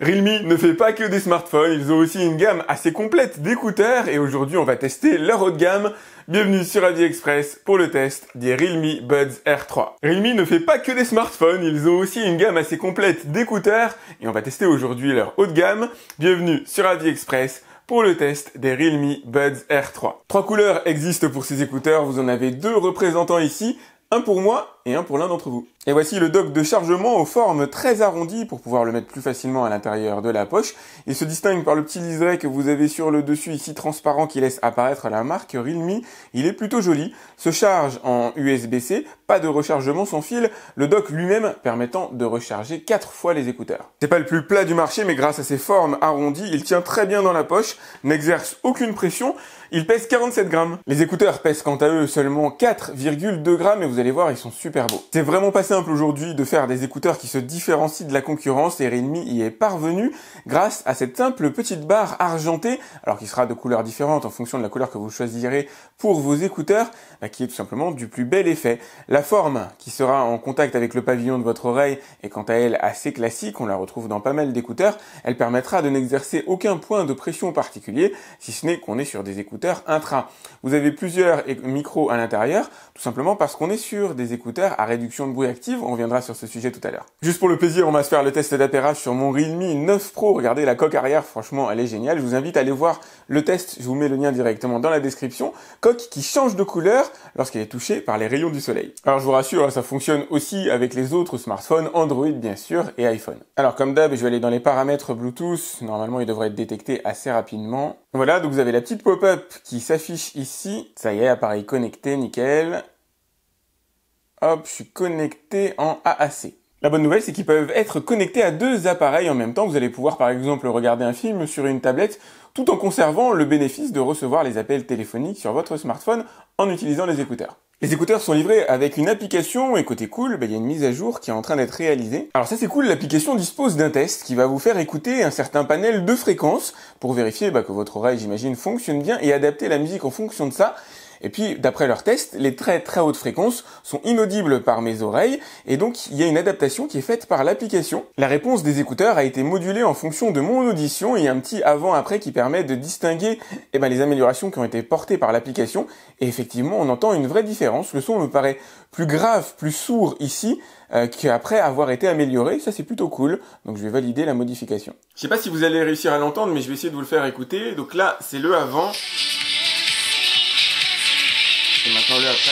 Realme ne fait pas que des smartphones, ils ont aussi une gamme assez complète d'écouteurs et aujourd'hui on va tester leur haut de gamme. Bienvenue sur AliExpress pour le test des Realme Buds R3. Realme ne fait pas que des smartphones, ils ont aussi une gamme assez complète d'écouteurs et on va tester aujourd'hui leur haut de gamme. Bienvenue sur AliExpress pour le test des Realme Buds R3. Trois couleurs existent pour ces écouteurs, vous en avez deux représentants ici. Un pour moi et un pour l'un d'entre vous. Et voici le dock de chargement aux formes très arrondies pour pouvoir le mettre plus facilement à l'intérieur de la poche. Il se distingue par le petit liseré que vous avez sur le dessus ici transparent qui laisse apparaître la marque Realme. Il est plutôt joli, se charge en USB-C, pas de rechargement sans fil, le dock lui-même permettant de recharger 4 fois les écouteurs. C'est pas le plus plat du marché mais grâce à ses formes arrondies, il tient très bien dans la poche, n'exerce aucune pression. Il pèse 47 grammes. Les écouteurs pèsent quant à eux seulement 4,2 grammes et vous allez voir, ils sont super beaux. C'est vraiment pas simple aujourd'hui de faire des écouteurs qui se différencient de la concurrence et Realme y est parvenu grâce à cette simple petite barre argentée, alors qui sera de couleurs différentes en fonction de la couleur que vous choisirez pour vos écouteurs, qui est tout simplement du plus bel effet. La forme qui sera en contact avec le pavillon de votre oreille est quant à elle assez classique, on la retrouve dans pas mal d'écouteurs. Elle permettra de n'exercer aucun point de pression particulier, si ce n'est qu'on est sur des écouteurs intra. Vous avez plusieurs micros à l'intérieur, tout simplement parce qu'on est sur des écouteurs à réduction de bruit active, on reviendra sur ce sujet tout à l'heure. Juste pour le plaisir, on va se faire le test d'appairage sur mon Realme 9 Pro, regardez la coque arrière, franchement elle est géniale, je vous invite à aller voir le test, je vous mets le lien directement dans la description, coque qui change de couleur lorsqu'elle est touchée par les rayons du soleil. Alors je vous rassure, ça fonctionne aussi avec les autres smartphones, Android bien sûr et iPhone. Alors comme d'hab, je vais aller dans les paramètres Bluetooth, normalement il devrait être détecté assez rapidement. Voilà, donc vous avez la petite pop-up qui s'affiche ici. Ça y est, appareil connecté, nickel. Hop, je suis connecté en AAC. La bonne nouvelle, c'est qu'ils peuvent être connectés à deux appareils en même temps. Vous allez pouvoir par exemple regarder un film sur une tablette tout en conservant le bénéfice de recevoir les appels téléphoniques sur votre smartphone en utilisant les écouteurs. Les écouteurs sont livrés avec une application et côté cool, il y a une mise à jour qui est en train d'être réalisée. Alors ça c'est cool, l'application dispose d'un test qui va vous faire écouter un certain panel de fréquences pour vérifier que votre oreille, j'imagine, fonctionne bien et adapter la musique en fonction de ça. Et puis, d'après leur test, les très hautes fréquences sont inaudibles par mes oreilles, et donc il y a une adaptation qui est faite par l'application. La réponse des écouteurs a été modulée en fonction de mon audition, et il y a un petit avant-après qui permet de distinguer les améliorations qui ont été portées par l'application, et effectivement, on entend une vraie différence. Le son me paraît plus grave, plus sourd ici, qu'après avoir été amélioré. Ça, c'est plutôt cool, donc je vais valider la modification. Je sais pas si vous allez réussir à l'entendre, mais je vais essayer de vous le faire écouter. Donc là, c'est le avant. Et maintenant le après.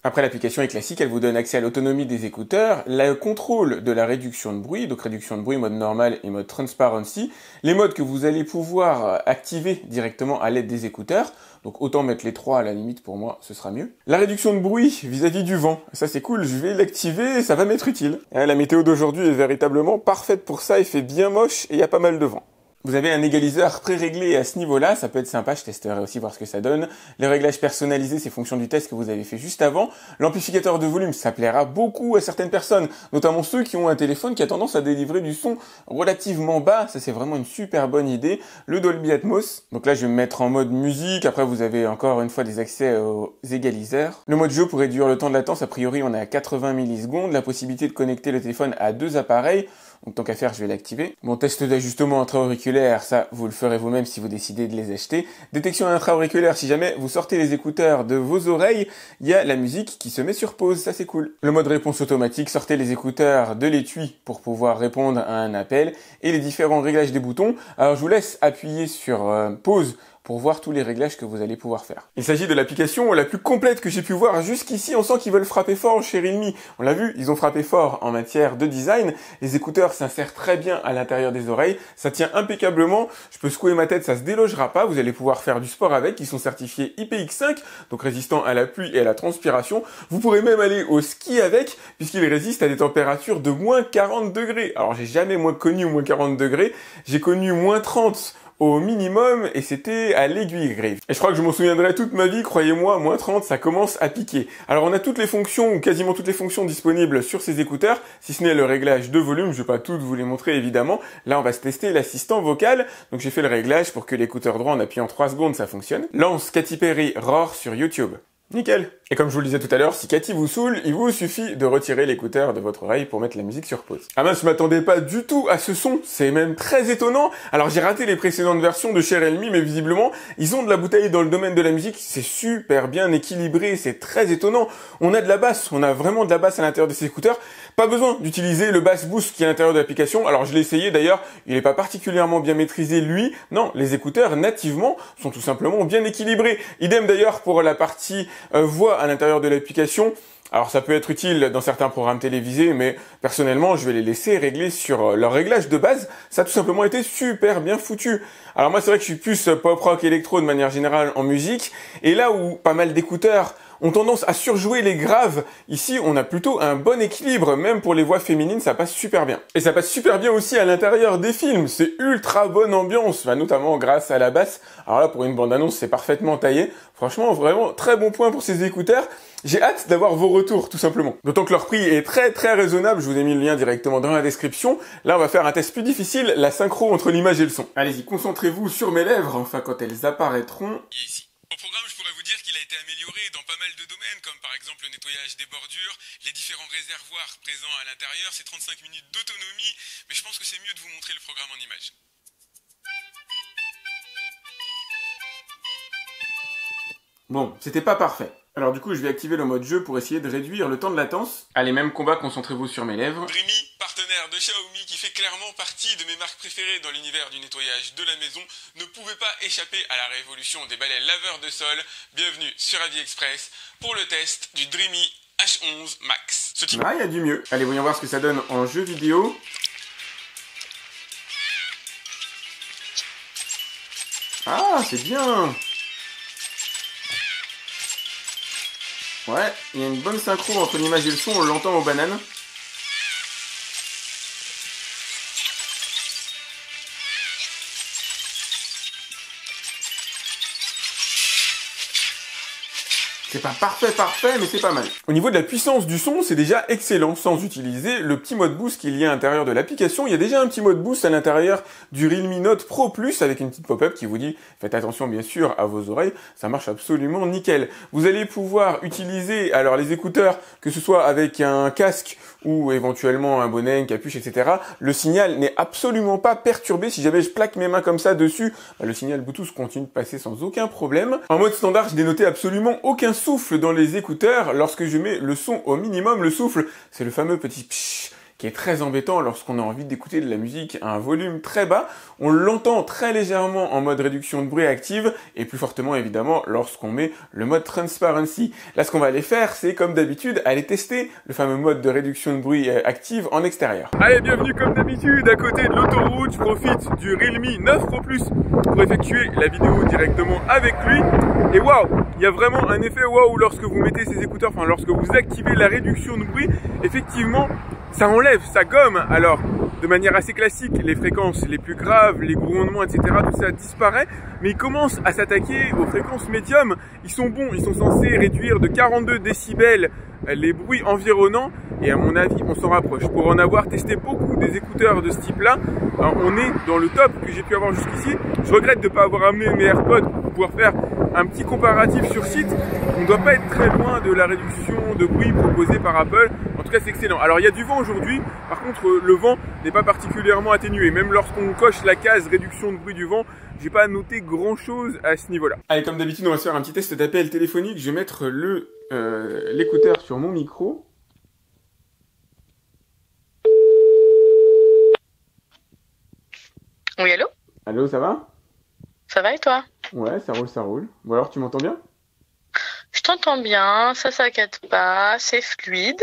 Après, l'application est classique, elle vous donne accès à l'autonomie des écouteurs, le contrôle de la réduction de bruit, donc réduction de bruit mode normal et mode transparency, les modes que vous allez pouvoir activer directement à l'aide des écouteurs, donc autant mettre les trois à la limite, pour moi ce sera mieux. La réduction de bruit vis-à-vis du vent, ça c'est cool, je vais l'activer et ça va m'être utile. La météo d'aujourd'hui est véritablement parfaite pour ça, il fait bien moche et il y a pas mal de vent. Vous avez un égaliseur pré-réglé à ce niveau-là, ça peut être sympa, je testerai aussi voir ce que ça donne. Les réglages personnalisés, c'est fonction du test que vous avez fait juste avant. L'amplificateur de volume, ça plaira beaucoup à certaines personnes, notamment ceux qui ont un téléphone qui a tendance à délivrer du son relativement bas, ça c'est vraiment une super bonne idée. Le Dolby Atmos, donc là je vais me mettre en mode musique, après vous avez encore une fois des accès aux égaliseurs. Le mode jeu pour réduire le temps de latence, a priori on est à 80 millisecondes, la possibilité de connecter le téléphone à deux appareils. Donc tant qu'à faire, je vais l'activer. Mon test d'ajustement intra-auriculaire, ça, vous le ferez vous-même si vous décidez de les acheter. Détection intra-auriculaire, si jamais vous sortez les écouteurs de vos oreilles, il y a la musique qui se met sur pause, ça c'est cool. Le mode réponse automatique, sortez les écouteurs de l'étui pour pouvoir répondre à un appel. Et les différents réglages des boutons. Alors je vous laisse appuyer sur pause pour voir tous les réglages que vous allez pouvoir faire. Il s'agit de l'application la plus complète que j'ai pu voir jusqu'ici. On sent qu'ils veulent frapper fort chez Realme. On l'a vu, ils ont frappé fort en matière de design. Les écouteurs s'insèrent très bien à l'intérieur des oreilles. Ça tient impeccablement. Je peux secouer ma tête, ça se délogera pas. Vous allez pouvoir faire du sport avec. Ils sont certifiés IPX5, donc résistants à la pluie et à la transpiration. Vous pourrez même aller au ski avec, puisqu'ils résistent à des températures de moins 40 degrés. Alors j'ai jamais connu moins 40 degrés. J'ai connu moins 30 au minimum et c'était à l'aiguille griffe. Et je crois que je m'en souviendrai toute ma vie, croyez-moi, moins 30, ça commence à piquer. Alors on a toutes les fonctions, ou quasiment toutes les fonctions disponibles sur ces écouteurs, si ce n'est le réglage de volume, je vais pas toutes vous les montrer évidemment. Là on va se tester l'assistant vocal, donc j'ai fait le réglage pour que l'écouteur droit en appuyant 3 secondes ça fonctionne. Lance Katy Perry Roar sur YouTube. Nickel. Et comme je vous le disais tout à l'heure, si Katy vous saoule, il vous suffit de retirer l'écouteur de votre oreille pour mettre la musique sur pause. Ah mince, je m'attendais pas du tout à ce son, c'est même très étonnant. Alors j'ai raté les précédentes versions de chez Realme, mais visiblement, ils ont de la bouteille dans le domaine de la musique, c'est super bien équilibré, c'est très étonnant. On a de la basse, on a vraiment de la basse à l'intérieur de ces écouteurs. Pas besoin d'utiliser le bass boost qui est à l'intérieur de l'application. Alors je l'ai essayé d'ailleurs, il n'est pas particulièrement bien maîtrisé lui. Non, les écouteurs nativement sont tout simplement bien équilibrés. Idem d'ailleurs pour la partie voix à l'intérieur de l'application. Alors ça peut être utile dans certains programmes télévisés, mais personnellement je vais les laisser régler sur leur réglage de base. Ça a tout simplement été super bien foutu. Alors moi c'est vrai que je suis plus pop rock électro de manière générale en musique, et là où pas mal d'écouteurs ont tendance à surjouer les graves, ici on a plutôt un bon équilibre, même pour les voix féminines ça passe super bien. Et ça passe super bien aussi à l'intérieur des films, c'est ultra bonne ambiance, notamment grâce à la basse. Alors là pour une bande-annonce c'est parfaitement taillé, franchement vraiment très bon point pour ces écouteurs. J'ai hâte d'avoir vos retours, tout simplement. D'autant que leur prix est très raisonnable, je vous ai mis le lien directement dans la description. Là, on va faire un test plus difficile, la synchro entre l'image et le son. Allez-y, concentrez-vous sur mes lèvres, enfin quand elles apparaîtront. Ici. Au programme, je pourrais vous dire qu'il a été amélioré dans pas mal de domaines, comme par exemple le nettoyage des bordures, les différents réservoirs présents à l'intérieur, ces 35 minutes d'autonomie, mais je pense que c'est mieux de vous montrer le programme en image. Bon, c'était pas parfait. Alors du coup, je vais activer le mode jeu pour essayer de réduire le temps de latence. Allez, même combat, concentrez-vous sur mes lèvres. Dreamy, partenaire de Xiaomi qui fait clairement partie de mes marques préférées dans l'univers du nettoyage de la maison, ne pouvait pas échapper à la révolution des balais laveurs de sol. Bienvenue sur AliExpress pour le test du Dreamy H11 Max. Ah, il y a du mieux. Allez, voyons voir ce que ça donne en jeu vidéo. Ah, c'est bien. Ouais, il y a une bonne synchro entre l'image et le son, on l'entend aux bananes. C'est pas parfait, mais c'est pas mal. Au niveau de la puissance du son, c'est déjà excellent, sans utiliser le petit mode boost qu'il y a à l'intérieur de l'application. Il y a déjà un petit mode boost à l'intérieur du Realme Note Pro Plus, avec une petite pop-up qui vous dit, faites attention bien sûr à vos oreilles, ça marche absolument nickel. Vous allez pouvoir utiliser, alors les écouteurs, que ce soit avec un casque ou éventuellement un bonnet, une capuche, etc. Le signal n'est absolument pas perturbé. Si jamais je plaque mes mains comme ça dessus, le signal Bluetooth continue de passer sans aucun problème. En mode standard, je n'ai noté absolument aucun souffle dans les écouteurs. Lorsque je mets le son au minimum, le souffle, c'est le fameux petit pshh qui est très embêtant lorsqu'on a envie d'écouter de la musique à un volume très bas. On l'entend très légèrement en mode réduction de bruit active et plus fortement évidemment lorsqu'on met le mode transparency. Là, ce qu'on va aller faire, c'est comme d'habitude aller tester le fameux mode de réduction de bruit active en extérieur. Allez, bienvenue comme d'habitude à côté de l'autoroute. Je profite du Realme 9 Pro Plus pour effectuer la vidéo directement avec lui. Et waouh, il y a vraiment un effet waouh lorsque vous mettez ces écouteurs, enfin lorsque vous activez la réduction de bruit, effectivement, ça enlève, ça gomme. Alors, de manière assez classique, les fréquences les plus graves, les grondements, etc., tout ça disparaît, mais ils commencent à s'attaquer aux fréquences médium. Ils sont bons, ils sont censés réduire de 42 décibels les bruits environnants, et à mon avis, on s'en rapproche. Pour en avoir testé beaucoup des écouteurs de ce type-là, on est dans le top que j'ai pu avoir jusqu'ici. Je regrette de ne pas avoir amené mes AirPods pour pouvoir faire un petit comparatif sur site. On ne doit pas être très loin de la réduction de bruit proposée par Apple. En tout cas, c'est excellent. Alors, il y a du vent aujourd'hui. Par contre, le vent n'est pas particulièrement atténué. Même lorsqu'on coche la case réduction de bruit du vent, j'ai pas noté grand chose à ce niveau-là. Allez, comme d'habitude, on va se faire un petit test d'appel téléphonique. Je vais mettre l'écouteur sur mon micro. Oui, allô? Allô, ça va? Ça va et toi? Ouais, ça roule, ça roule. Bon alors, tu m'entends bien? Je t'entends bien, ça saccade pas, c'est fluide,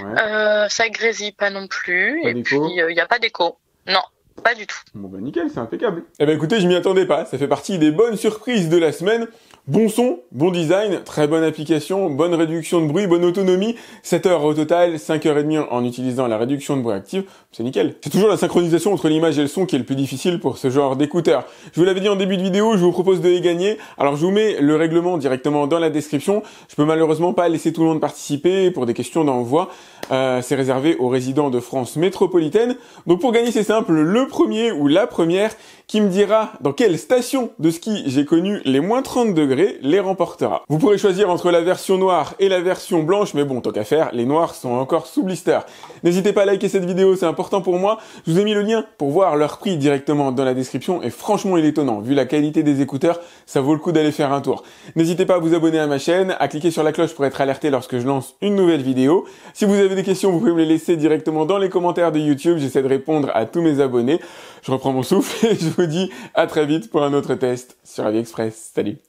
Ouais. ça grésille pas non plus, Pas et d'écho? puis il n'y a pas d'écho. Non, pas du tout. Bon bah nickel, c'est impeccable. Eh ben écoutez, je m'y attendais pas, ça fait partie des bonnes surprises de la semaine. Bon son, bon design, très bonne application, bonne réduction de bruit, bonne autonomie, 7 heures au total, 5h30 en utilisant la réduction de bruit active. c'est nickel. C'est toujours la synchronisation entre l'image et le son qui est le plus difficile pour ce genre d'écouteurs. Je vous l'avais dit en début de vidéo, je vous propose de les gagner. Alors je vous mets le règlement directement dans la description. Je peux malheureusement pas laisser tout le monde participer pour des questions d'envoi. C'est réservé aux résidents de France métropolitaine. Donc pour gagner, c'est simple, le premier ou la première qui me dira dans quelle station de ski j'ai connu les moins 30 degrés les remportera. Vous pourrez choisir entre la version noire et la version blanche, mais bon, tant qu'à faire, les noirs sont encore sous blister. N'hésitez pas à liker cette vidéo, c'est important pour moi. Je vous ai mis le lien pour voir leur prix directement dans la description et franchement il est étonnant. Vu la qualité des écouteurs, ça vaut le coup d'aller faire un tour. N'hésitez pas à vous abonner à ma chaîne, à cliquer sur la cloche pour être alerté lorsque je lance une nouvelle vidéo. Si vous avez des questions, vous pouvez me les laisser directement dans les commentaires de YouTube, j'essaie de répondre à tous mes abonnés. Je reprends mon souffle et je vous dis à très vite pour un autre test sur AviExpress. Salut!